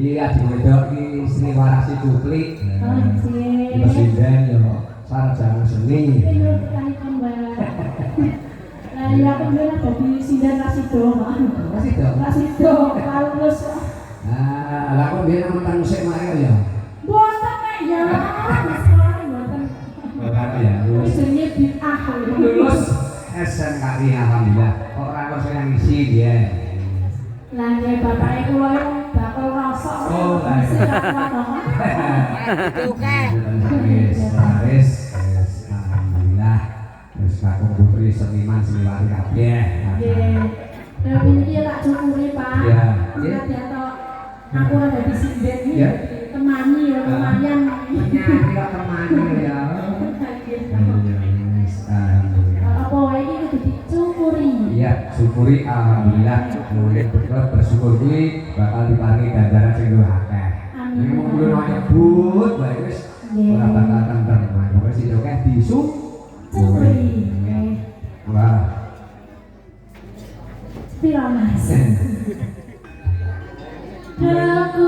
Iya di wedok iki Sri Warasi Cuplik. Oh, nggih. Ibu sinden yo sarjana seni. Lah ya aku bilang dadi sinden Rasido, Pak. Rasido. Rasido kalus. Nah, lah kok biyen nonton musik Mario ya? Boten nek ya. Boten. Ora ya. Jenenge bid'ah. Lulus SMKI alhamdulillah. Kok ora kok sing ngisi dia. Lah nggih bapake kula bakal rasa. Oh, lah. Itu kan. Wis, alhamdulillah. Wis aku putri seniman seniwati kabeh. Nggih. Lah iki tak syukuri, Pak. Iya. Nggih. Aku ora dadi sinden iki. Ya. Temani ya lumayan. Nyanyi kok temani ya. Wis, alhamdulillah. Apa wae iki kudu disyukuri. Iya, syukuri alhamdulillah. Mulai bersyukur kuwi bakal diparingi ganjaran sing luwih akeh. Amin. Ini mau kulo nyebut bae wis ora bakal tentrem. Wis itu akeh Syukuri. Nggih. Wah. Pira Mas? Aku